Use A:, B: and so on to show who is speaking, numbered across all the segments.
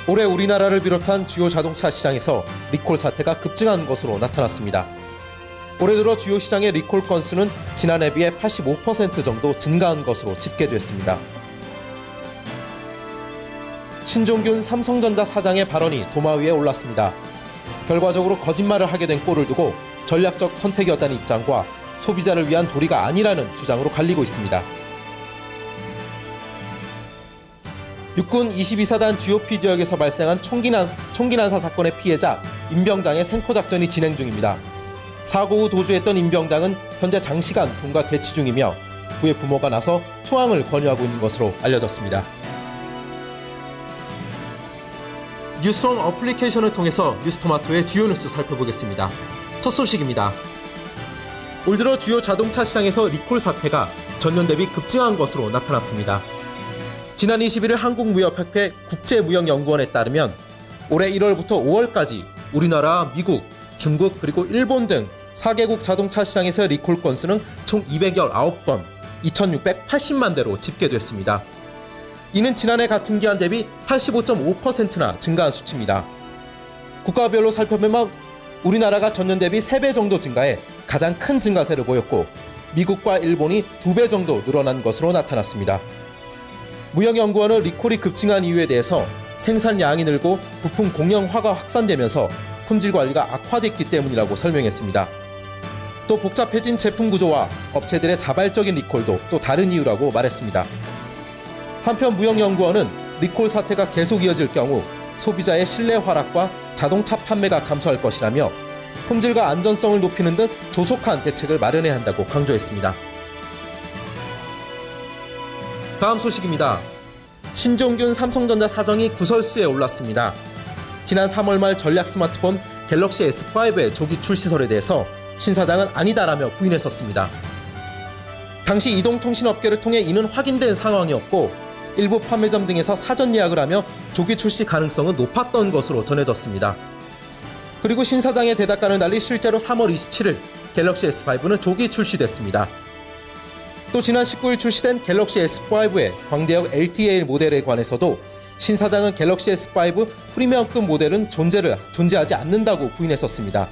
A: 올해 우리나라를 비롯한 주요 자동차 시장에서 리콜 사태가 급증한 것으로 나타났습니다. 올해 들어 주요 시장의 리콜 건수는 지난해 비해 85% 정도 증가한 것으로 집계됐습니다. 신종균 삼성전자 사장의 발언이 도마 위에 올랐습니다. 결과적으로 거짓말을 하게 된 꼴을 두고 전략적 선택이었다는 입장과 소비자를 위한 도리가 아니라는 주장으로 갈리고 있습니다. 육군 22사단 GOP 지역에서 발생한 총기 난사 사건의 피해자 임병장의 생포작전이 진행 중입니다. 사고 후 도주했던 임병장은 현재 장시간 군과 대치 중이며 그의 부모가 나서 투항을 권유하고 있는 것으로 알려졌습니다. 뉴스톰 어플리케이션을 통해서 뉴스토마토의 주요 뉴스 살펴보겠습니다. 첫 소식입니다. 올 들어 주요 자동차 시장에서 리콜 사태가 전년 대비 급증한 것으로 나타났습니다. 지난 21일 한국무역협회 국제무역연구원에 따르면 올해 1월부터 5월까지 우리나라, 미국, 중국 그리고 일본 등 4개국 자동차 시장에서 리콜 건수는 총 219건, 2,680만 대로 집계됐습니다. 이는 지난해 같은 기한 대비 85.5%나 증가한 수치입니다. 국가별로 살펴보면 우리나라가 전년 대비 3배 정도 증가해 가장 큰 증가세를 보였고 미국과 일본이 2배 정도 늘어난 것으로 나타났습니다. 무역연구원은 리콜이 급증한 이유에 대해서 생산량이 늘고 부품 공용화가 확산되면서 품질 관리가 악화됐기 때문이라고 설명했습니다. 또 복잡해진 제품 구조와 업체들의 자발적인 리콜도 또 다른 이유라고 말했습니다. 한편 무역연구원은 리콜 사태가 계속 이어질 경우 소비자의 신뢰 하락과 자동차 판매가 감소할 것이라며 품질과 안전성을 높이는 등 조속한 대책을 마련해야 한다고 강조했습니다. 다음 소식입니다. 신종균 삼성전자 사장이 구설수에 올랐습니다. 지난 3월 말 전략 스마트폰 갤럭시 S5의 조기 출시설에 대해서 신 사장은 아니다라며 부인했었습니다. 당시 이동통신업계를 통해 이는 확인된 상황이었고 일부 판매점 등에서 사전 예약을 하며 조기 출시 가능성은 높았던 것으로 전해졌습니다. 그리고 신 사장의 대답과는 달리 실제로 3월 27일 갤럭시 S5는 조기 출시됐습니다. 또 지난 19일 출시된 갤럭시 S5의 광대역 LTE 모델에 관해서도 신 사장은 갤럭시 S5 프리미엄급 모델은 존재하지 않는다고 부인했었습니다.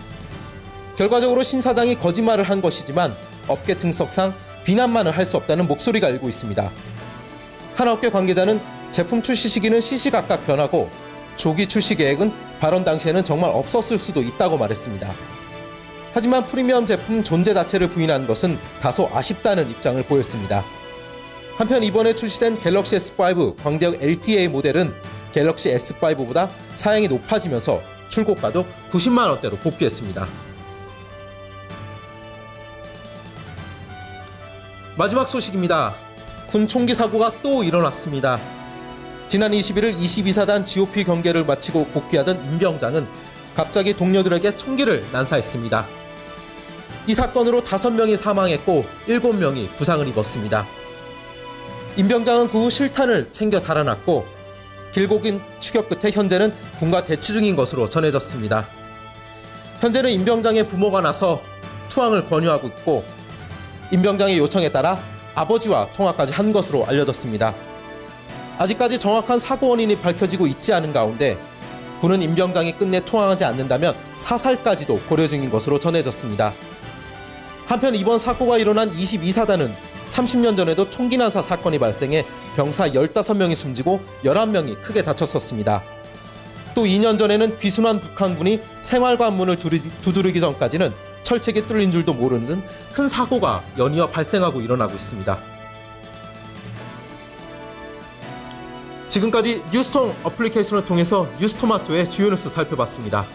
A: 결과적으로 신 사장이 거짓말을 한 것이지만 업계 특성상 비난만은 할 수 없다는 목소리가 일고 있습니다. 한 업계 관계자는 제품 출시 시기는 시시각각 변하고 조기 출시 계획은 발언 당시에는 정말 없었을 수도 있다고 말했습니다. 하지만 프리미엄 제품 존재 자체를 부인한 것은 다소 아쉽다는 입장을 보였습니다. 한편 이번에 출시된 갤럭시 S5 광대역 LTE 모델은 갤럭시 S5보다 사양이 높아지면서 출고가도 90만 원대로 복귀했습니다. 마지막 소식입니다. 군 총기 사고가 또 일어났습니다. 지난 21일 22사단 GOP 경계를 마치고 복귀하던 임병장은 갑자기 동료들에게 총기를 난사했습니다. 이 사건으로 5명이 사망했고 7명이 부상을 입었습니다. 임병장은 그 후 실탄을 챙겨 달아났고 길고 긴 추격 끝에 현재는 군과 대치 중인 것으로 전해졌습니다. 현재는 임병장의 부모가 나서 투항을 권유하고 있고 임병장의 요청에 따라 아버지와 통화까지 한 것으로 알려졌습니다. 아직까지 정확한 사고 원인이 밝혀지고 있지 않은 가운데 군은 임병장이 끝내 투항하지 않는다면 사살까지도 고려 중인 것으로 전해졌습니다. 한편 이번 사고가 일어난 22사단은 30년 전에도 총기 난사 사건이 발생해 병사 15명이 숨지고 11명이 크게 다쳤었습니다. 또 2년 전에는 귀순한 북한군이 생활관문을 두드리기 전까지는 철책이 뚫린 줄도 모르는 큰 사고가 연이어 발생하고 일어나고 있습니다. 지금까지 뉴스톰 어플리케이션을 통해서 뉴스토마토의 주요 뉴스 살펴봤습니다.